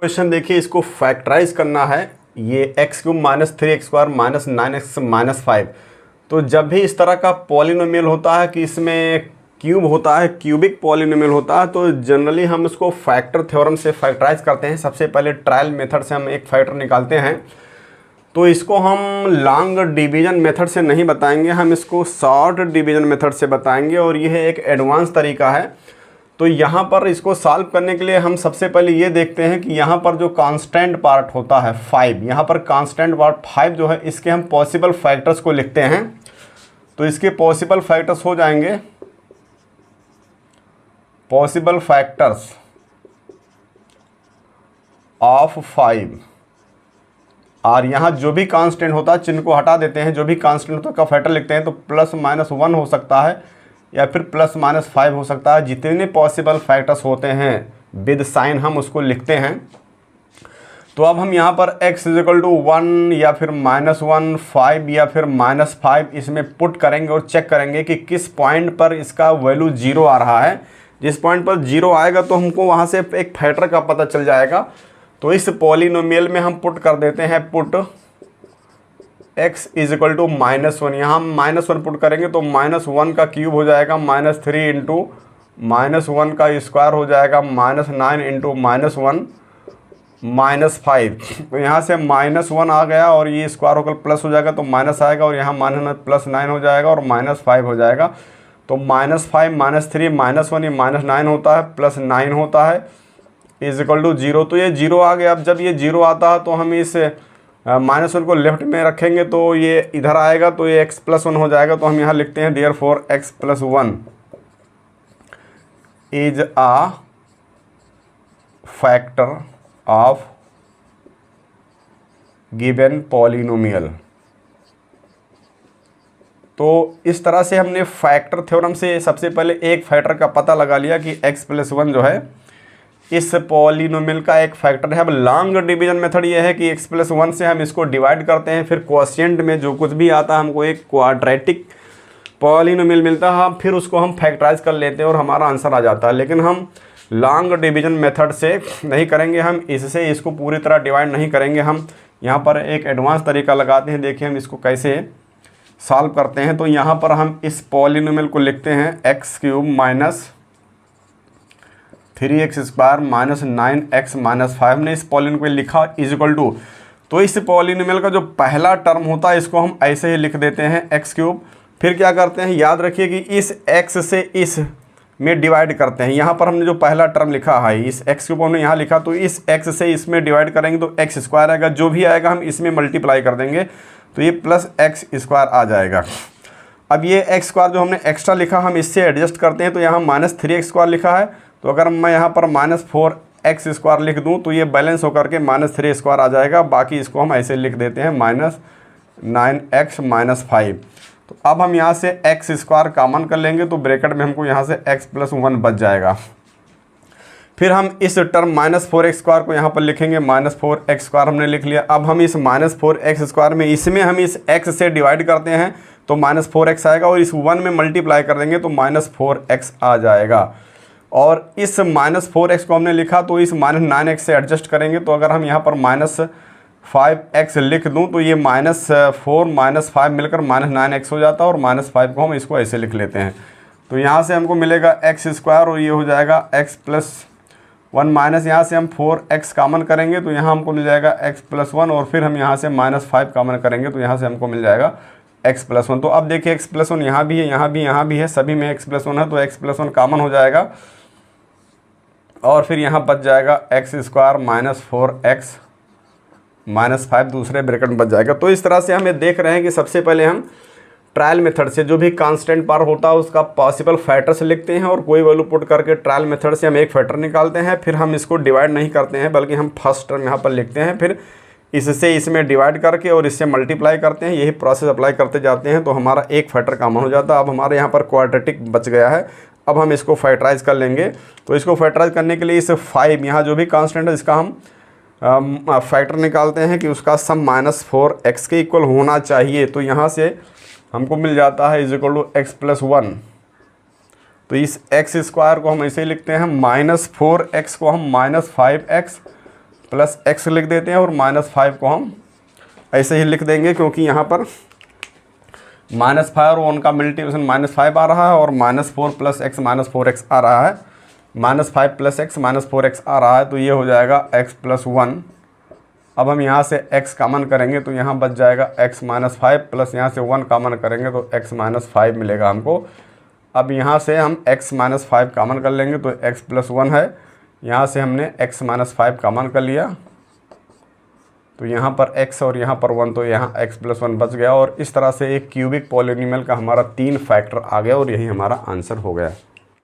Question देखिए, इसको factorise करना है। ये x cube minus 3x square minus 9x minus 5। तो जब भी इस तरह का पॉलिनोमियल होता है कि इसमें क्यूब होता है, क्यूबिक पॉलिनोमियल होता है, तो जनरली हम इसको फैक्टर थ्योरम से फैक्टराइज करते हैं। सबसे पहले ट्रायल मेथड से हम एक फैक्टर निकालते हैं। तो इसको हम लॉन्ग डिवीजन मेथड से नहीं बताएंगे, हम इसको शॉर्ट डिवीजन मेथड से बताएंगे और यह एक एडवांस तरीका है। तो यहाँ पर इसको सॉल्व करने के लिए हम सबसे पहले ये देखते हैं कि यहाँ पर जो कांस्टेंट पार्ट होता है 5, यहाँ पर कांस्टेंट पार्ट 5 जो है, इसके हम पॉसिबल फैक्टर्स को लिखते हैं। तो इसके पॉसिबल फैक्टर्स हो जाएंगे पॉसिबल फैक्टर्स ऑफ 5। और यहाँ जो भी कांस्टेंट होता है चिन्ह को हटा देते हैं, जो भी कांस्टेंट होता है का फैक्टर लिखते हैं। तो +-1 हो सकता है या फिर +-5 हो सकता है। जितने पॉसिबल फैक्टर्स होते हैं विद साइन हम उसको लिखते हैं। तो अब हम यहाँ पर x = 1 या फिर -1, 5 या फिर -5 इसमें पुट करेंगे और चेक करेंगे कि किस पॉइंट पर इसका वैल्यू 0 आ रहा है। जिस पॉइंट पर 0 आएगा तो हमको वहाँ से एक फैक्टर का पता चल जाएगा। तो इस पॉलिनोमियल में हम पुट कर देते हैं, पुट x = -1। यहाँ हम -1 पुट करेंगे तो -1 का क्यूब हो जाएगा -3 इंटू -1 का स्क्वायर हो जाएगा -9 इंटू -1 -5। तो यहाँ से -1 आ गया और ये स्क्वायर होकर प्लस हो जाएगा तो माइनस आएगा और यहाँ -9 हो जाएगा और -5 हो जाएगा। तो -5 -3 -1 ये -9 होता है, +9 होता है = 0। तो ये 0 आ गया। अब जब ये 0 आता है तो हम इस -1 को लेफ्ट में रखेंगे तो ये इधर आएगा, तो ये x+1 हो जाएगा। तो हम यहाँ लिखते हैं therefore x+1 is a factor of given polynomial. तो इस तरह से हमने फैक्टर थ्योरम से सबसे पहले एक फैक्टर का पता लगा लिया कि x+1 जो है इस पॉलिनोमियल का एक फैक्टर है। अब लॉन्ग डिवीजन मेथड ये है कि x+1 से हम इसको डिवाइड करते हैं, फिर क्वोशिएंट में जो कुछ भी आता है हमको एक क्वाड्रेटिक पॉलिनोमियल मिलता है, फिर उसको हम फैक्टराइज कर लेते हैं और हमारा आंसर आ जाता है। लेकिन हम लॉन्ग डिवीजन मेथड से नहीं करेंगे, हम इससे इसको पूरी तरह डिवाइड नहीं करेंगे। हम यहाँ पर एक एडवांस तरीका लगाते हैं। देखिए हम इसको कैसे सॉल्व करते हैं। तो यहाँ पर हम इस पॉलिनोमियल को लिखते हैं x³ - 3x स्क्वायर -9x -5। हमने इस पॉलिनोमियल को लिखा = तो इस पॉलिनोमियल का जो पहला टर्म होता है इसको हम ऐसे ही लिख देते हैं x³। फिर क्या करते हैं, याद रखिए कि इस x से इस में डिवाइड करते हैं। यहाँ पर हमने जो पहला टर्म लिखा है इस x³ हमने यहाँ लिखा, तो इस x से इसमें डिवाइड करेंगे तो x² आएगा। जो भी आएगा हम इसमें मल्टीप्लाई कर देंगे तो ये +x² आ जाएगा। अब ये x² जो हमने एक्स्ट्रा लिखा हम इससे एडजस्ट करते हैं। तो यहाँ -3x² लिखा है, तो अगर मैं यहाँ पर -4x² लिख दूँ तो ये बैलेंस होकर के -3² आ जाएगा। बाकी इसको हम ऐसे लिख देते हैं -9x -5। तो अब हम यहाँ से x² कॉमन कर लेंगे तो ब्रैकेट में हमको यहाँ से x+1 बच जाएगा। फिर हम इस टर्म -4x² को यहाँ पर लिखेंगे, -4x² हमने लिख लिया। अब हम इस -4x² में इसमें हम इस x से डिवाइड करते हैं तो -4x आएगा और इस 1 में मल्टीप्लाई कर देंगे तो -4x आ जाएगा। और इस -4x को हमने लिखा तो इस -9x से एडजस्ट करेंगे। तो अगर हम यहाँ पर -5x लिख दूँ तो ये -4 -5 मिलकर -9x हो जाता है और -5 को हम इसको ऐसे लिख लेते हैं। तो यहाँ से हमको मिलेगा x² और ये हो जाएगा x+1 माइनस यहाँ से हम 4x कॉमन करेंगे तो यहाँ हमको मिल जाएगा x+1 और फिर हम यहाँ से -5 कॉमन करेंगे तो यहाँ से हमको मिल जाएगा x+1। तो अब देखिए x+1 यहाँ भी है, यहाँ भी है, सभी में x+1 है तो x+1 कॉमन हो जाएगा और फिर यहाँ बच जाएगा x² -4x -5 दूसरे ब्रैकेट में बच जाएगा। तो इस तरह से हम ये देख रहे हैं कि सबसे पहले हम ट्रायल मेथड से जो भी कांस्टेंट पार होता है उसका पॉसिबल फैक्टर्स लिखते हैं और कोई वैल्यू पुट करके ट्रायल मेथड से हम एक फैक्टर निकालते हैं। फिर हम इसको डिवाइड नहीं करते हैं बल्कि हम फर्स्ट टर्म यहाँ पर लिखते हैं, फिर इससे इसमें डिवाइड करके और इससे मल्टीप्लाई करते हैं। यही प्रोसेस अप्लाई करते जाते हैं तो हमारा एक फैक्टर कॉमन हो जाता है। अब हमारे यहाँ पर क्वाड्रेटिक बच गया है। अब हम इसको फैक्टराइज कर लेंगे। तो इसको फैक्टराइज करने के लिए इस 5 यहाँ जो भी कांस्टेंट है इसका हम फैक्टर निकालते हैं कि उसका सम -4x के इक्वल होना चाहिए। तो यहाँ से हमको मिल जाता है x+1। तो इस x² को हम ऐसे लिखते हैं -4x को हम -5x प्लस एक्स लिख देते हैं और -5 को हम ऐसे ही लिख देंगे, क्योंकि यहाँ पर -5 और 1 का मल्टीप्लिकेशन -5 आ रहा है और -4 + x -4x आ रहा है, -5 + x -4x आ रहा है, तो ये हो जाएगा x + 1। अब हम यहाँ से x कॉमन करेंगे तो यहाँ बच जाएगा x -5 प्लस यहाँ से 1 कॉमन करेंगे तो x -5 मिलेगा हमको। अब यहाँ से हम x -5 कॉमन कर लेंगे तो x + 1 है, यहाँ से हमने x -5 कॉमन कर लिया तो यहाँ पर x और यहाँ पर 1, तो यहाँ x + 1 बच गया। और इस तरह से एक क्यूबिक पॉलिनोमियल का हमारा 3 फैक्टर आ गया और यही हमारा आंसर हो गया।